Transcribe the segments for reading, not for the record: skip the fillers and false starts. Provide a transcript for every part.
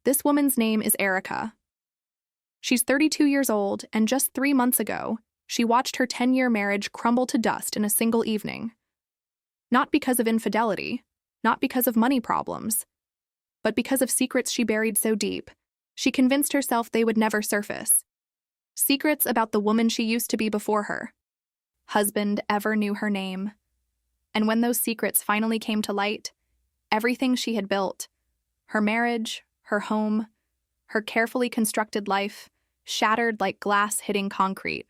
This woman's name is Erica. She's 32 years old, and just 3 months ago, she watched her 10-year marriage crumble to dust in a single evening. Not because of infidelity, not because of money problems, but because of secrets she buried so deep, she convinced herself they would never surface. Secrets about the woman she used to be before her. Husband ever knew her name. And when those secrets finally came to light, everything she had built, her marriage, her home, her carefully constructed life, shattered like glass hitting concrete.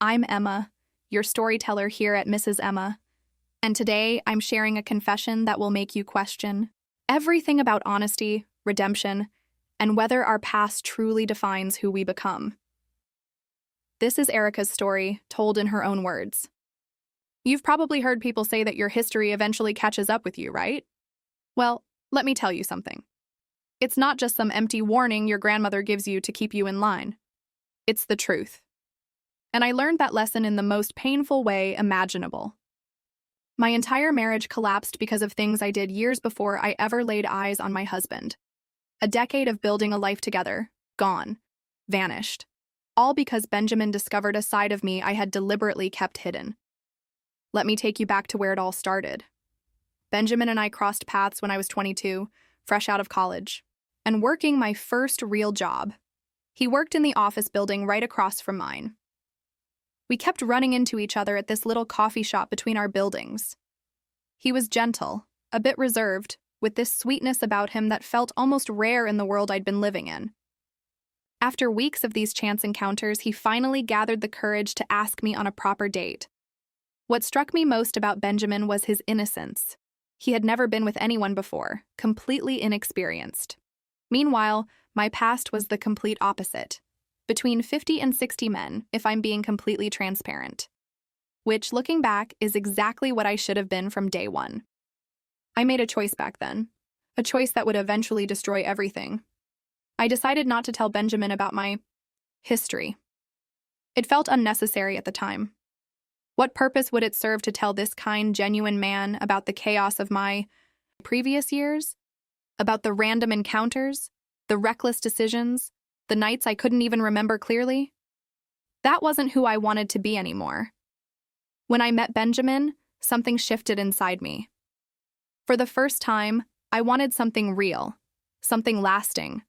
I'm Emma, your storyteller here at Mrs. Emma, and today I'm sharing a confession that will make you question everything about honesty, redemption, and whether our past truly defines who we become. This is Erica's story, told in her own words. You've probably heard people say that your history eventually catches up with you, right? Well, let me tell you something. It's not just some empty warning your grandmother gives you to keep you in line. It's the truth. And I learned that lesson in the most painful way imaginable. My entire marriage collapsed because of things I did years before I ever laid eyes on my husband. A decade of building a life together, gone, vanished. All because Benjamin discovered a side of me I had deliberately kept hidden. Let me take you back to where it all started. Benjamin and I crossed paths when I was 22, fresh out of college, and working my first real job. He worked in the office building right across from mine. We kept running into each other at this little coffee shop between our buildings. He was gentle, a bit reserved, with this sweetness about him that felt almost rare in the world I'd been living in. After weeks of these chance encounters, he finally gathered the courage to ask me on a proper date. What struck me most about Benjamin was his innocence. He had never been with anyone before, completely inexperienced. Meanwhile, my past was the complete opposite. Between 50 and 60 men, if I'm being completely transparent. Which, looking back, is exactly what I should have been from day one. I made a choice back then. A choice that would eventually destroy everything. I decided not to tell Benjamin about my history. It felt unnecessary at the time. What purpose would it serve to tell this kind, genuine man about the chaos of my previous years? About the random encounters? The reckless decisions? The nights I couldn't even remember clearly? That wasn't who I wanted to be anymore. When I met Benjamin, something shifted inside me. For the first time, I wanted something real, something lasting.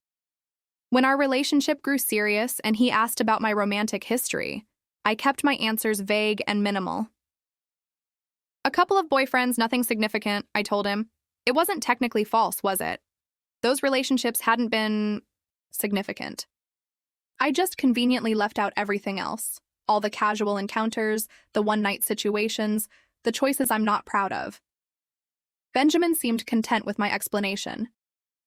When our relationship grew serious and he asked about my romantic history, I kept my answers vague and minimal. A couple of boyfriends, nothing significant, I told him. It wasn't technically false, was it? Those relationships hadn't been significant. I just conveniently left out everything else. All the casual encounters, the one-night situations, the choices I'm not proud of. Benjamin seemed content with my explanation.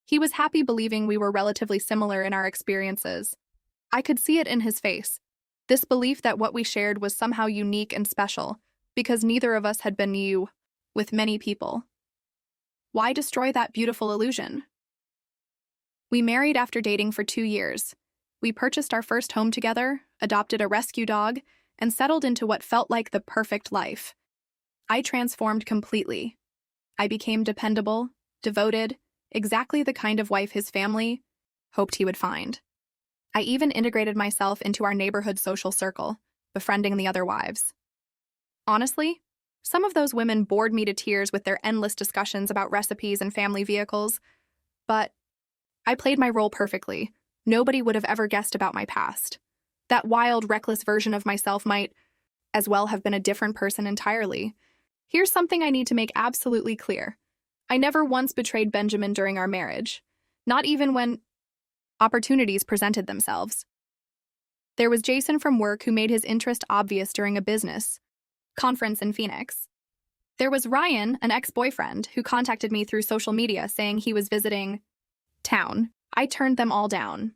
He was happy believing we were relatively similar in our experiences. I could see it in his face. This belief that what we shared was somehow unique and special, because neither of us had been you with many people. Why destroy that beautiful illusion? We married after dating for 2 years. We purchased our first home together, adopted a rescue dog, and settled into what felt like the perfect life. I transformed completely. I became dependable, devoted, exactly the kind of wife his family hoped he would find. I even integrated myself into our neighborhood social circle, befriending the other wives. Honestly, some of those women bored me to tears with their endless discussions about recipes and family vehicles, but I played my role perfectly. Nobody would have ever guessed about my past. That wild, reckless version of myself might as well have been a different person entirely. Here's something I need to make absolutely clear. I never once betrayed Benjamin during our marriage, not even when opportunities presented themselves. There was Jason from work who made his interest obvious during a business conference in Phoenix. There was Ryan, an ex-boyfriend, who contacted me through social media saying he was visiting town. I turned them all down.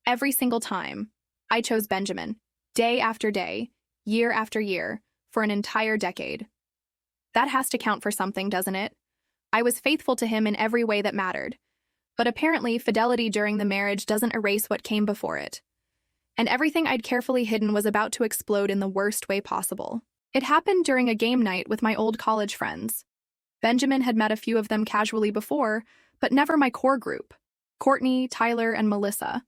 Every single time. I chose Benjamin, day after day, year after year, for an entire decade. That has to count for something, doesn't it? I was faithful to him in every way that mattered. But apparently, fidelity during the marriage doesn't erase what came before it. And everything I'd carefully hidden was about to explode in the worst way possible. It happened during a game night with my old college friends. Benjamin had met a few of them casually before, but never my core group. Courtney, Tyler, and Melissa.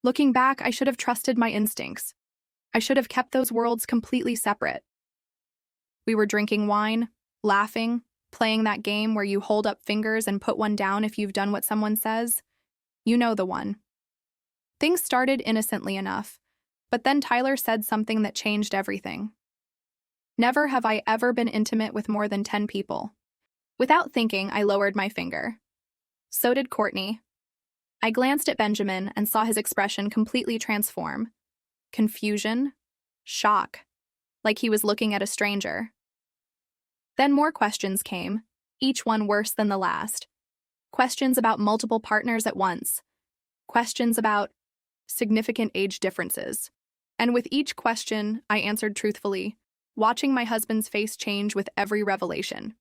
Looking back, I should have trusted my instincts. I should have kept those worlds completely separate. We were drinking wine, laughing, playing that game where you hold up fingers and put one down if you've done what someone says. You know the one. Things started innocently enough, but then Tyler said something that changed everything. Never have I ever been intimate with more than 10 people. Without thinking, I lowered my finger. So did Courtney. I glanced at Benjamin and saw his expression completely transform. Confusion, shock, like he was looking at a stranger. Then more questions came, each one worse than the last. Questions about multiple partners at once. Questions about significant age differences. And with each question, I answered truthfully, watching my husband's face change with every revelation.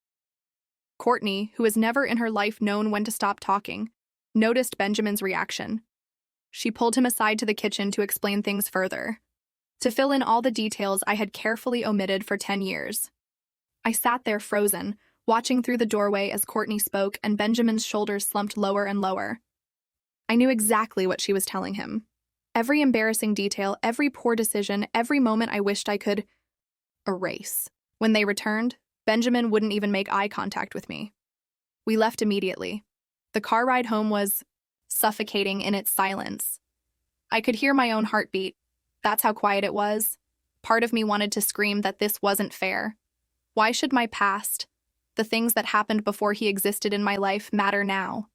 Courtney, who has never in her life known when to stop talking, noticed Benjamin's reaction. She pulled him aside to the kitchen to explain things further, to fill in all the details I had carefully omitted for 10 years. I sat there frozen, watching through the doorway as Courtney spoke and Benjamin's shoulders slumped lower and lower. I knew exactly what she was telling him. Every embarrassing detail, every poor decision, every moment I wished I could erase. When they returned, Benjamin wouldn't even make eye contact with me. We left immediately. The car ride home was suffocating in its silence. I could hear my own heartbeat. That's how quiet it was. Part of me wanted to scream that this wasn't fair. Why should my past, the things that happened before he existed in my life, matter now?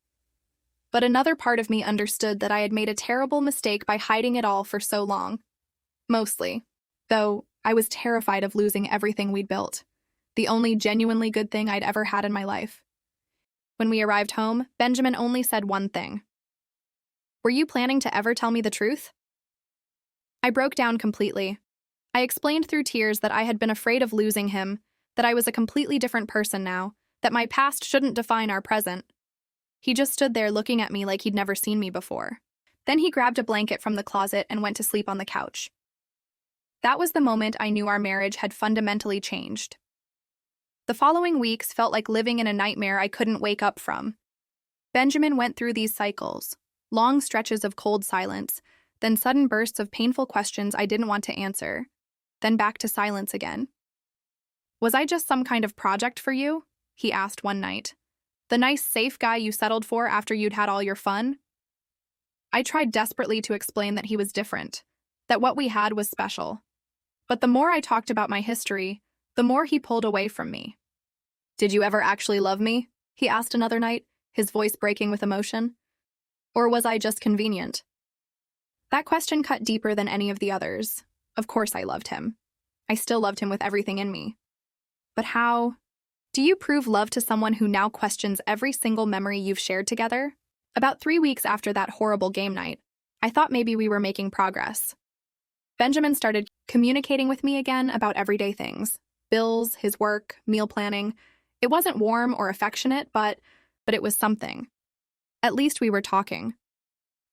But another part of me understood that I had made a terrible mistake by hiding it all for so long. Mostly, though I was terrified of losing everything we'd built, the only genuinely good thing I'd ever had in my life. When we arrived home, Benjamin only said one thing. "Were you planning to ever tell me the truth?" I broke down completely. I explained through tears that I had been afraid of losing him, that I was a completely different person now, that my past shouldn't define our present. He just stood there looking at me like he'd never seen me before. Then he grabbed a blanket from the closet and went to sleep on the couch. That was the moment I knew our marriage had fundamentally changed. The following weeks felt like living in a nightmare I couldn't wake up from. Benjamin went through these cycles, long stretches of cold silence, then sudden bursts of painful questions I didn't want to answer, then back to silence again. "Was I just some kind of project for you?" he asked one night. "The nice, safe guy you settled for after you'd had all your fun?" I tried desperately to explain that he was different, that what we had was special. But the more I talked about my history, the more he pulled away from me. "Did you ever actually love me?" he asked another night, his voice breaking with emotion. "Or was I just convenient?" That question cut deeper than any of the others. Of course I loved him. I still loved him with everything in me. But how? Do you prove love to someone who now questions every single memory you've shared together? About 3 weeks after that horrible game night, I thought maybe we were making progress. Benjamin started communicating with me again about everyday things. Bills, his work, meal planning. It wasn't warm or affectionate, but it was something. At least we were talking.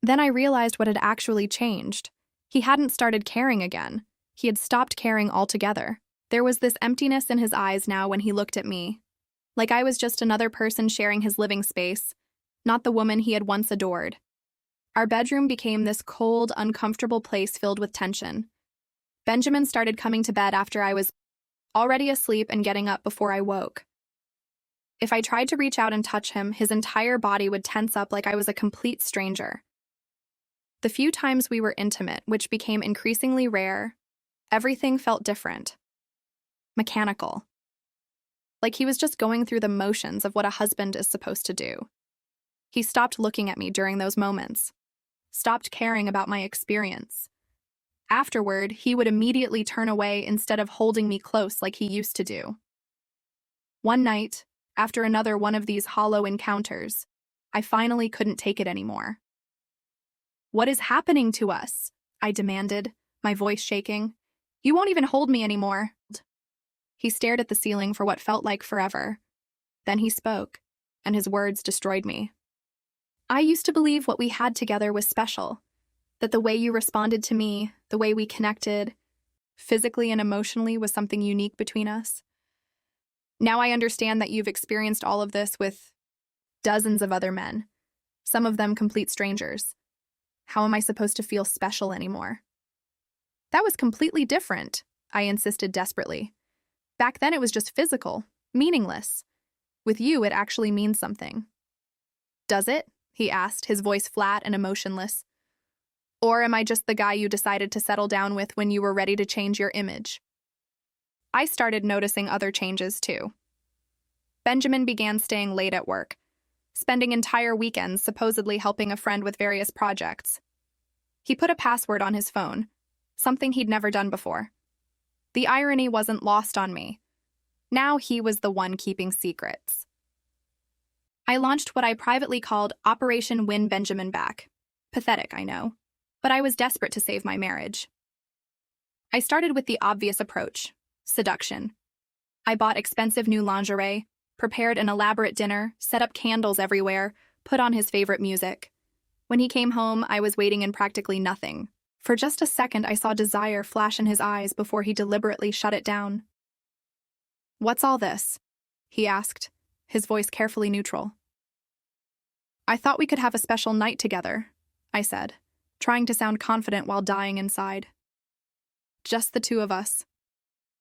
Then I realized what had actually changed. He hadn't started caring again. He had stopped caring altogether. There was this emptiness in his eyes now when he looked at me, like I was just another person sharing his living space, not the woman he had once adored. Our bedroom became this cold, uncomfortable place filled with tension. Benjamin started coming to bed after I was already asleep and getting up before I woke. If I tried to reach out and touch him, his entire body would tense up like I was a complete stranger. The few times we were intimate, which became increasingly rare, everything felt different. Mechanical. Like he was just going through the motions of what a husband is supposed to do. He stopped looking at me during those moments, stopped caring about my experience. Afterward, he would immediately turn away instead of holding me close like he used to do. One night, after another one of these hollow encounters, I finally couldn't take it anymore. "What is happening to us?" I demanded, my voice shaking. "You won't even hold me anymore." He stared at the ceiling for what felt like forever. Then he spoke, and his words destroyed me. "I used to believe what we had together was special, that the way you responded to me, the way we connected, physically and emotionally, was something unique between us. Now I understand that you've experienced all of this with dozens of other men. some of them complete strangers. How am I supposed to feel special anymore? That was completely different, I insisted desperately. Back then it was just physical, meaningless. With you, it actually means something. Does it? He asked, his voice flat and emotionless. Or am I just the guy you decided to settle down with when you were ready to change your image? I started noticing other changes, too. Benjamin began staying late at work, spending entire weekends supposedly helping a friend with various projects. He put a password on his phone, something he'd never done before. The irony wasn't lost on me. Now he was the one keeping secrets. I launched what I privately called Operation Win Benjamin Back. Pathetic, I know, but I was desperate to save my marriage. I started with the obvious approach: seduction. I bought expensive new lingerie, prepared an elaborate dinner, set up candles everywhere, put on his favorite music. When he came home, I was waiting in practically nothing. For just a second, I saw desire flash in his eyes before he deliberately shut it down. "What's all this?" he asked, his voice carefully neutral. "I thought we could have a special night together," I said, trying to sound confident while dying inside. "Just the two of us."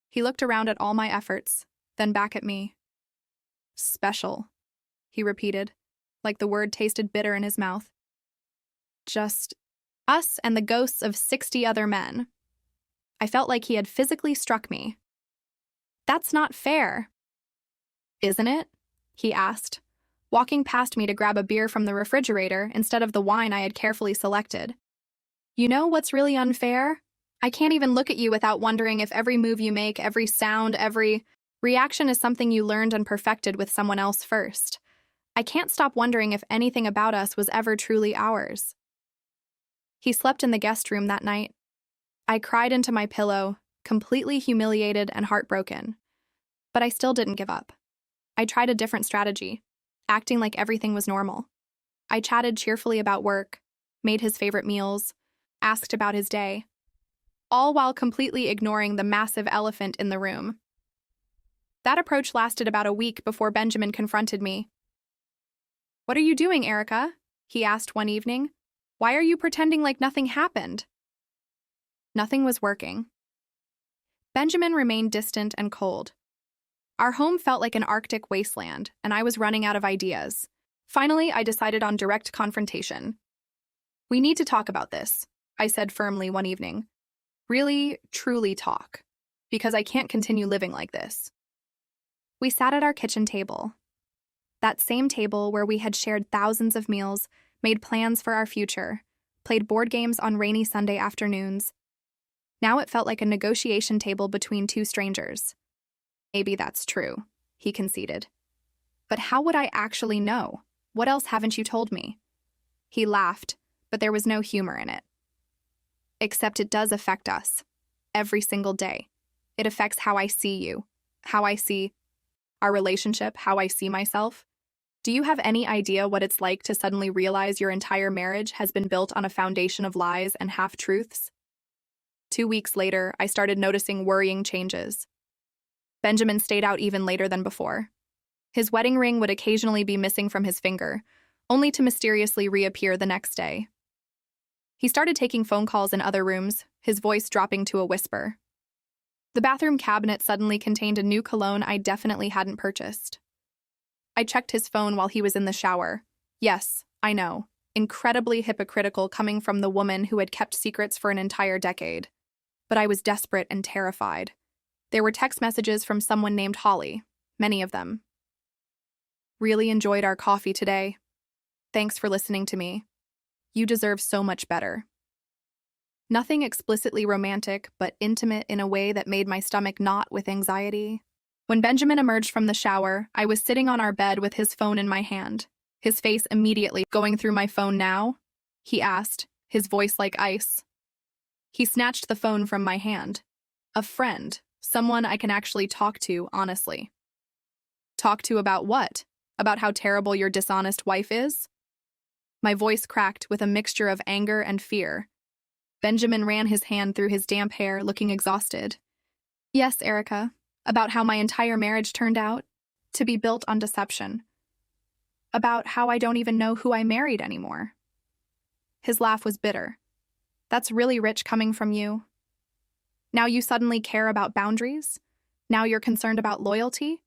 He looked around at all my efforts, then back at me. "Special," he repeated, like the word tasted bitter in his mouth. "Just us and the ghosts of 60 other men." I felt like he had physically struck me. "That's not fair." "Isn't it?" he asked, walking past me to grab a beer from the refrigerator instead of the wine I had carefully selected. "You know what's really unfair? I can't even look at you without wondering if every move you make, every sound, every reaction is something you learned and perfected with someone else first. I can't stop wondering if anything about us was ever truly ours." He slept in the guest room that night. I cried into my pillow, completely humiliated and heartbroken. But I still didn't give up. I tried a different strategy, acting like everything was normal. I chatted cheerfully about work, made his favorite meals, asked about his day, all while completely ignoring the massive elephant in the room. That approach lasted about a week before Benjamin confronted me. "What are you doing, Erica?" he asked one evening. "Why are you pretending like nothing happened?" Nothing was working. Benjamin remained distant and cold. Our home felt like an Arctic wasteland, and I was running out of ideas. Finally, I decided on direct confrontation. "We need to talk about this," I said firmly one evening. "Really, truly talk, because I can't continue living like this." We sat at our kitchen table, that same table where we had shared thousands of meals, made plans for our future, played board games on rainy Sunday afternoons. Now it felt like a negotiation table between two strangers. "Maybe that's true," he conceded. "But how would I actually know? What else haven't you told me?" He laughed, but there was no humor in it. "Except it does affect us. Every single day. It affects how I see you, how I see our relationship, how I see myself. Do you have any idea what it's like to suddenly realize your entire marriage has been built on a foundation of lies and half-truths?" 2 weeks later, I started noticing worrying changes. Benjamin stayed out even later than before. His wedding ring would occasionally be missing from his finger, only to mysteriously reappear the next day. He started taking phone calls in other rooms, his voice dropping to a whisper. The bathroom cabinet suddenly contained a new cologne I definitely hadn't purchased. I checked his phone while he was in the shower. Yes, I know, incredibly hypocritical coming from the woman who had kept secrets for an entire decade. But I was desperate and terrified. There were text messages from someone named Holly, many of them. "Really enjoyed our coffee today. Thanks for listening to me. You deserve so much better." Nothing explicitly romantic, but intimate in a way that made my stomach knot with anxiety. When Benjamin emerged from the shower, I was sitting on our bed with his phone in my hand. His face immediately going through my phone now? He asked, his voice like ice. He snatched the phone from my hand. A friend, someone I can actually talk to, honestly. Talk to about what? About how terrible your dishonest wife is? My voice cracked with a mixture of anger and fear. Benjamin ran his hand through his damp hair, looking exhausted. "Yes, Erica, about how my entire marriage turned out to be built on deception." About how I don't even know who I married anymore. His laugh was bitter. That's really rich coming from you. Now you suddenly care about boundaries? Now you're concerned about loyalty?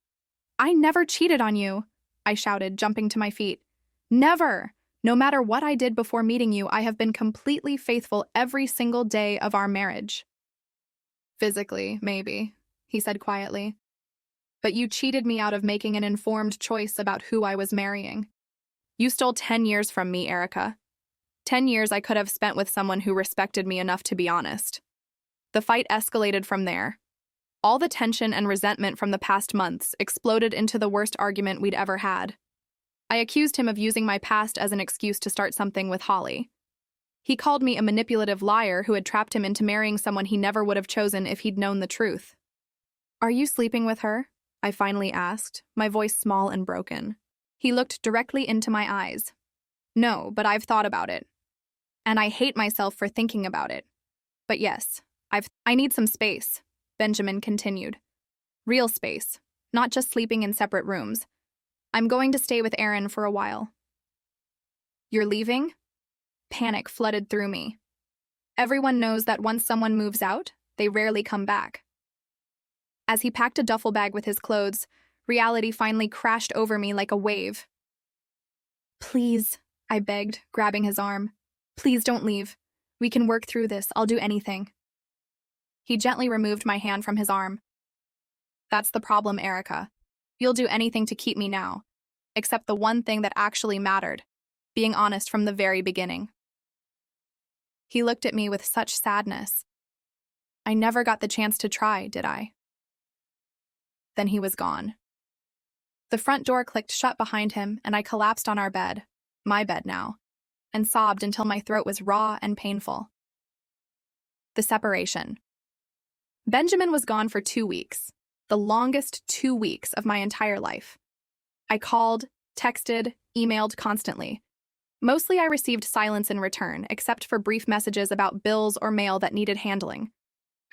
I never cheated on you, I shouted, jumping to my feet. Never! No matter what I did before meeting you, I have been completely faithful every single day of our marriage. Physically, maybe, he said quietly. But you cheated me out of making an informed choice about who I was marrying. You stole 10 years from me, Erica. 10 years I could have spent with someone who respected me enough to be honest. The fight escalated from there. All the tension and resentment from the past months exploded into the worst argument we'd ever had. I accused him of using my past as an excuse to start something with Holly. He called me a manipulative liar who had trapped him into marrying someone he never would have chosen if he'd known the truth. Are you sleeping with her? I finally asked, my voice small and broken. He looked directly into my eyes. No, but I've thought about it. And I hate myself for thinking about it. But yes, I need some space, Benjamin continued. Real space, not just sleeping in separate rooms. I'm going to stay with Aaron for a while. You're leaving? Panic flooded through me. Everyone knows that once someone moves out, they rarely come back. As he packed a duffel bag with his clothes, reality finally crashed over me like a wave. Please, I begged, grabbing his arm. Please don't leave. We can work through this. I'll do anything. He gently removed my hand from his arm. That's the problem, Erica. You'll do anything to keep me now, except the one thing that actually mattered, being honest from the very beginning. He looked at me with such sadness. I never got the chance to try, did I? Then he was gone. The front door clicked shut behind him, and I collapsed on our bed, my bed now, and sobbed until my throat was raw and painful. The separation. Benjamin was gone for 2 weeks, the longest 2 weeks of my entire life. I called, texted, emailed constantly. Mostly I received silence in return, except for brief messages about bills or mail that needed handling.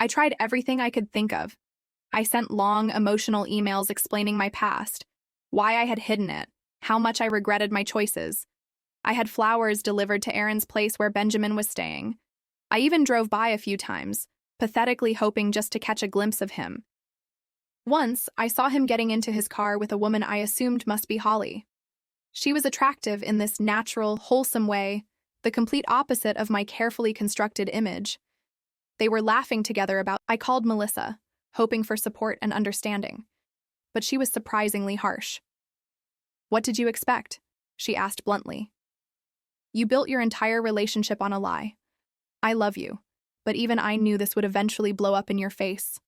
I tried everything I could think of. I sent long, emotional emails explaining my past, why I had hidden it, how much I regretted my choices. I had flowers delivered to Aaron's place where Benjamin was staying. I even drove by a few times, pathetically hoping just to catch a glimpse of him. Once, I saw him getting into his car with a woman I assumed must be Holly. She was attractive in this natural, wholesome way, the complete opposite of my carefully constructed image. They were laughing together about. I called Melissa, hoping for support and understanding. But she was surprisingly harsh. What did you expect? She asked bluntly. You built your entire relationship on a lie. I love you, but even I knew this would eventually blow up in your face.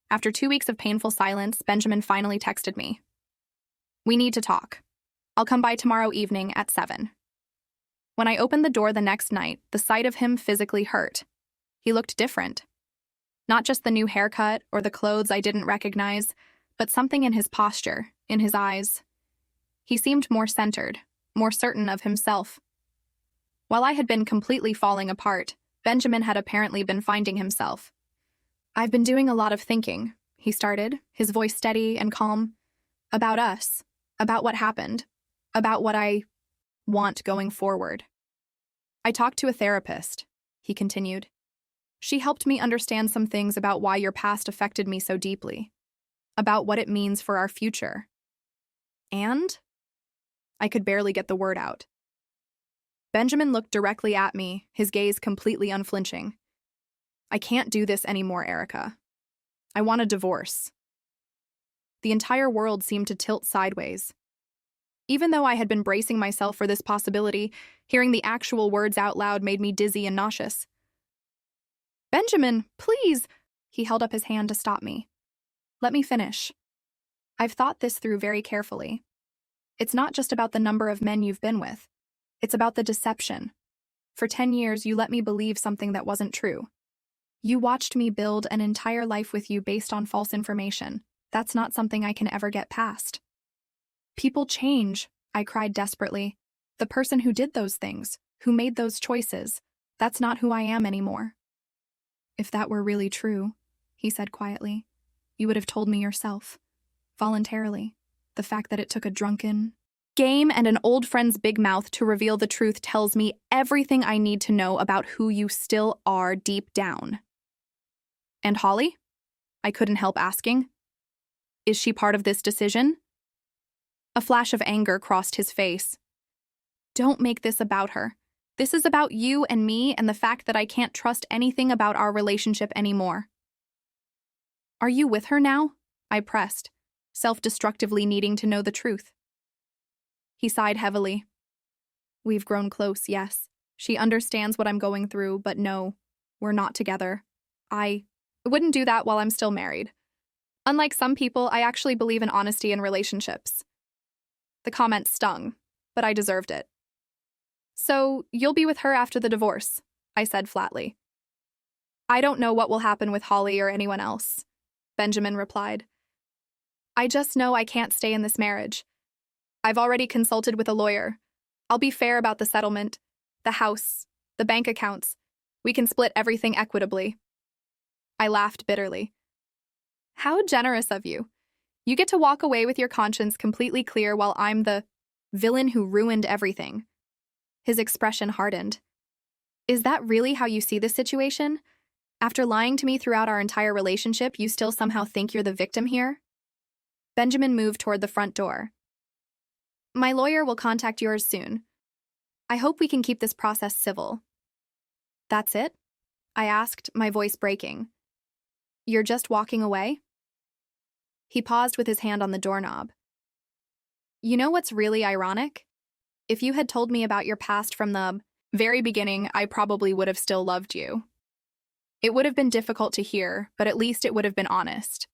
After 2 weeks of painful silence, Benjamin finally texted me. We need to talk. I'll come by tomorrow evening at 7. When I opened the door the next night, the sight of him physically hurt. He looked different. Not just the new haircut or the clothes I didn't recognize, but something in his posture, in his eyes. He seemed more centered, more certain of himself. While I had been completely falling apart, Benjamin had apparently been finding himself. I've been doing a lot of thinking, he started, his voice steady and calm. About us, about what happened, about what I want going forward. I talked to a therapist, he continued. She helped me understand some things about why your past affected me so deeply, about what it means for our future. And? I could barely get the word out. Benjamin looked directly at me, his gaze completely unflinching. I can't do this anymore, Erica. I want a divorce. The entire world seemed to tilt sideways. Even though I had been bracing myself for this possibility, hearing the actual words out loud made me dizzy and nauseous. Benjamin, please! He held up his hand to stop me. Let me finish. I've thought this through very carefully. It's not just about the number of men you've been with. It's about the deception. For 10 years, you let me believe something that wasn't true. You watched me build an entire life with you based on false information. That's not something I can ever get past. People change, I cried desperately. The person who did those things, who made those choices, that's not who I am anymore. If that were really true, he said quietly, you would have told me yourself, voluntarily. The fact that it took a drunken, Game and an old friend's big mouth to reveal the truth tells me everything I need to know about who you still are deep down. And Holly? I couldn't help asking. Is she part of this decision? A flash of anger crossed his face. Don't make this about her. This is about you and me and the fact that I can't trust anything about our relationship anymore. Are you with her now? I pressed, self-destructively needing to know the truth. He sighed heavily. We've grown close, yes. She understands what I'm going through, but no, we're not together. I wouldn't do that while I'm still married. Unlike some people, I actually believe in honesty in relationships. The comment stung, but I deserved it. So, you'll be with her after the divorce, I said flatly. I don't know what will happen with Holly or anyone else, Benjamin replied. I just know I can't stay in this marriage. I've already consulted with a lawyer. I'll be fair about the settlement, the house, the bank accounts. We can split everything equitably. I laughed bitterly. How generous of you. You get to walk away with your conscience completely clear while I'm the villain who ruined everything. His expression hardened. Is that really how you see this situation? After lying to me throughout our entire relationship, you still somehow think you're the victim here? Benjamin moved toward the front door. My lawyer will contact yours soon. I hope we can keep this process civil. That's it? I asked, my voice breaking. You're just walking away? He paused with his hand on the doorknob. You know what's really ironic? If you had told me about your past from the very beginning, I probably would have still loved you. It would have been difficult to hear, but at least it would have been honest.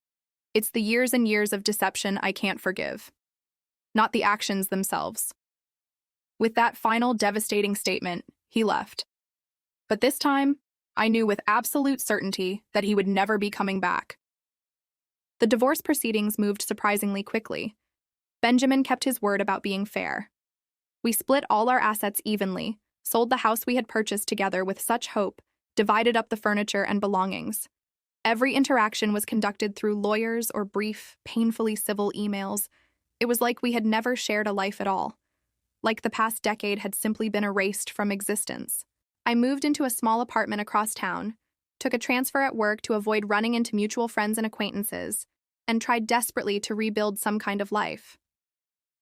It's the years and years of deception I can't forgive, not the actions themselves. With that final devastating statement, he left. But this time, I knew with absolute certainty that he would never be coming back. The divorce proceedings moved surprisingly quickly. Benjamin kept his word about being fair. We split all our assets evenly, sold the house we had purchased together with such hope, divided up the furniture and belongings. Every interaction was conducted through lawyers or brief, painfully civil emails. It was like we had never shared a life at all. Like the past decade had simply been erased from existence. I moved into a small apartment across town, took a transfer at work to avoid running into mutual friends and acquaintances, and tried desperately to rebuild some kind of life.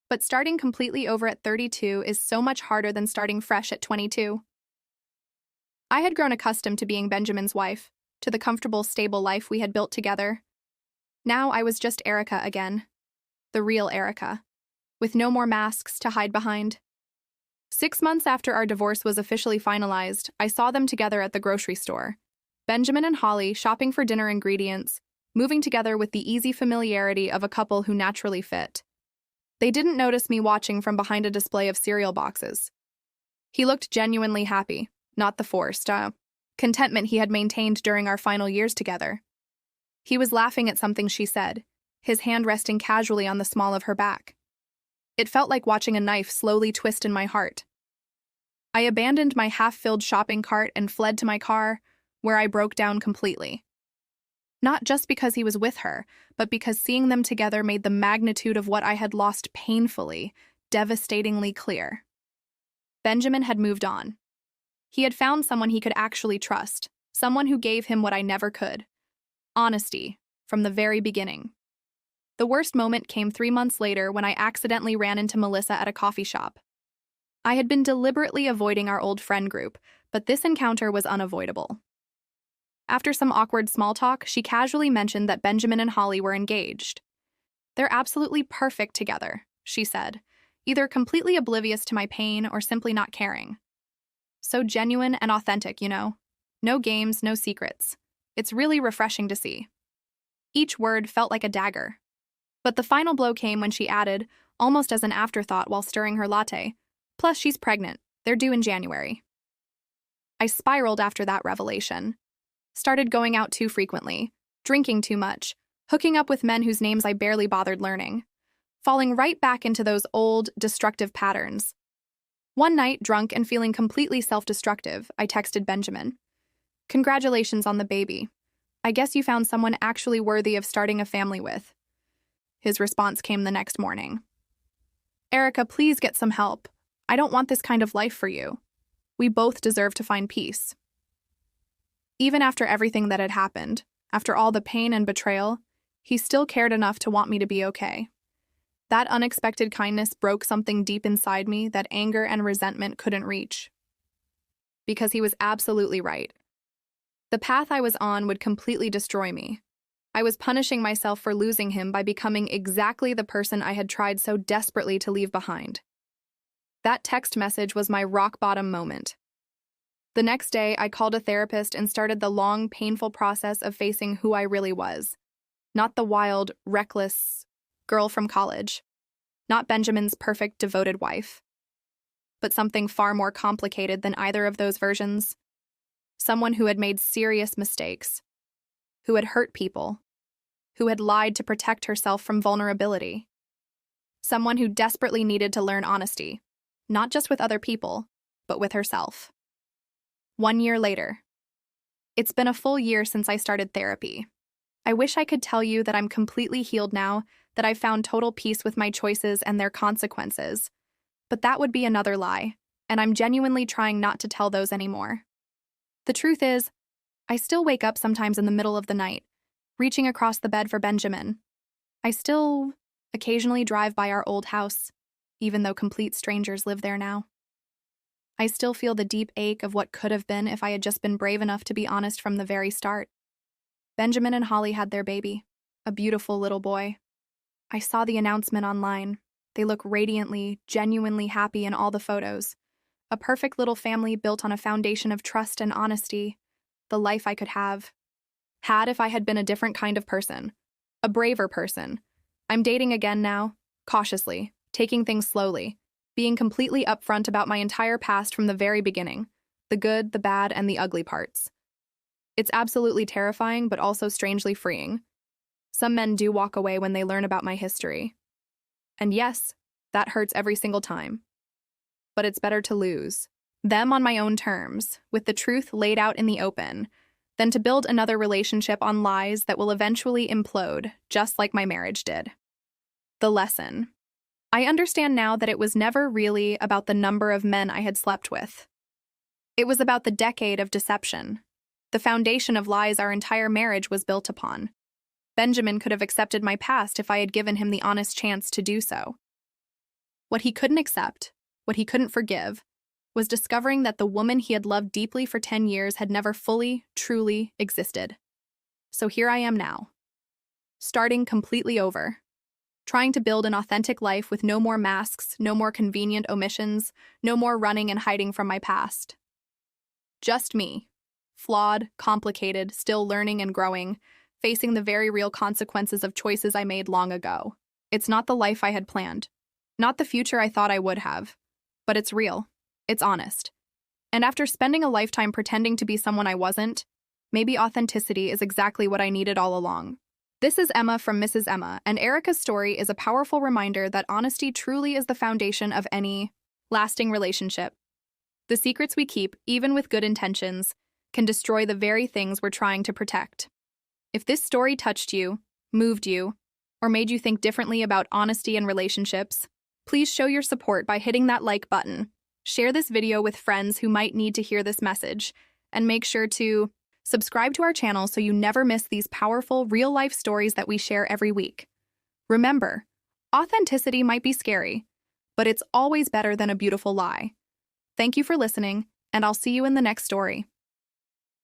But starting completely over at 32 is so much harder than starting fresh at 22. I had grown accustomed to being Benjamin's wife, to the comfortable, stable life we had built together. Now I was just Erica again. The real Erica, with no more masks to hide behind. 6 months after our divorce was officially finalized, I saw them together at the grocery store. Benjamin and Holly shopping for dinner ingredients, moving together with the easy familiarity of a couple who naturally fit. They didn't notice me watching from behind a display of cereal boxes. He looked genuinely happy, not the forced contentment he had maintained during our final years together. He was laughing at something she said, his hand resting casually on the small of her back. It felt like watching a knife slowly twist in my heart. I abandoned my half-filled shopping cart and fled to my car, where I broke down completely. Not just because he was with her, but because seeing them together made the magnitude of what I had lost painfully, devastatingly clear. Benjamin had moved on. He had found someone he could actually trust, someone who gave him what I never could. Honesty, from the very beginning. The worst moment came 3 months later when I accidentally ran into Melissa at a coffee shop. I had been deliberately avoiding our old friend group, but this encounter was unavoidable. After some awkward small talk, she casually mentioned that Benjamin and Holly were engaged. They're absolutely perfect together, she said, either completely oblivious to my pain or simply not caring. So genuine and authentic, you know. No games, no secrets. It's really refreshing to see. Each word felt like a dagger. But the final blow came when she added, almost as an afterthought while stirring her latte, plus she's pregnant. They're due in January. I spiraled after that revelation. Started going out too frequently, drinking too much, hooking up with men whose names I barely bothered learning, falling right back into those old, destructive patterns. One night, drunk and feeling completely self-destructive, I texted Benjamin. Congratulations on the baby. I guess you found someone actually worthy of starting a family with. His response came the next morning. Erica, please get some help. I don't want this kind of life for you. We both deserve to find peace. Even after everything that had happened, after all the pain and betrayal, he still cared enough to want me to be okay. That unexpected kindness broke something deep inside me that anger and resentment couldn't reach. Because he was absolutely right. The path I was on would completely destroy me. I was punishing myself for losing him by becoming exactly the person I had tried so desperately to leave behind. That text message was my rock-bottom moment. The next day, I called a therapist and started the long, painful process of facing who I really was. Not the wild, reckless girl from college. Not Benjamin's perfect, devoted wife. But something far more complicated than either of those versions. Someone who had made serious mistakes. Who had hurt people. Who had lied to protect herself from vulnerability. Someone who desperately needed to learn honesty. Not just with other people, but with herself. 1 year later. It's been a full year since I started therapy. I wish I could tell you that I'm completely healed now, that I've found total peace with my choices and their consequences. But that would be another lie, and I'm genuinely trying not to tell those anymore. The truth is, I still wake up sometimes in the middle of the night, reaching across the bed for Benjamin. I still occasionally drive by our old house, even though complete strangers live there now. I still feel the deep ache of what could have been if I had just been brave enough to be honest from the very start. Benjamin and Holly had their baby, a beautiful little boy. I saw the announcement online. They look radiantly, genuinely happy in all the photos. A perfect little family built on a foundation of trust and honesty. The life I could have. Had if I had been a different kind of person. A braver person. I'm dating again now, cautiously, taking things slowly, being completely upfront about my entire past from the very beginning. The good, the bad, and the ugly parts. It's absolutely terrifying, but also strangely freeing. Some men do walk away when they learn about my history. And yes, that hurts every single time. But it's better to lose them on my own terms, with the truth laid out in the open, than to build another relationship on lies that will eventually implode, just like my marriage did. The lesson. I understand now that it was never really about the number of men I had slept with. It was about the decade of deception. The foundation of lies our entire marriage was built upon. Benjamin could have accepted my past if I had given him the honest chance to do so. What he couldn't accept, what he couldn't forgive, was discovering that the woman he had loved deeply for 10 years had never fully, truly existed. So here I am now, starting completely over, trying to build an authentic life with no more masks, no more convenient omissions, no more running and hiding from my past. Just me, flawed, complicated, still learning and growing, facing the very real consequences of choices I made long ago. It's not the life I had planned, not the future I thought I would have, but it's real. It's honest. And after spending a lifetime pretending to be someone I wasn't, maybe authenticity is exactly what I needed all along. This is Emma from Mrs. Emma, and Erica's story is a powerful reminder that honesty truly is the foundation of any lasting relationship. The secrets we keep, even with good intentions, can destroy the very things we're trying to protect. If this story touched you, moved you, or made you think differently about honesty in relationships, please show your support by hitting that like button. Share this video with friends who might need to hear this message, and make sure to subscribe to our channel so you never miss these powerful, real-life stories that we share every week. Remember, authenticity might be scary, but it's always better than a beautiful lie. Thank you for listening, and I'll see you in the next story.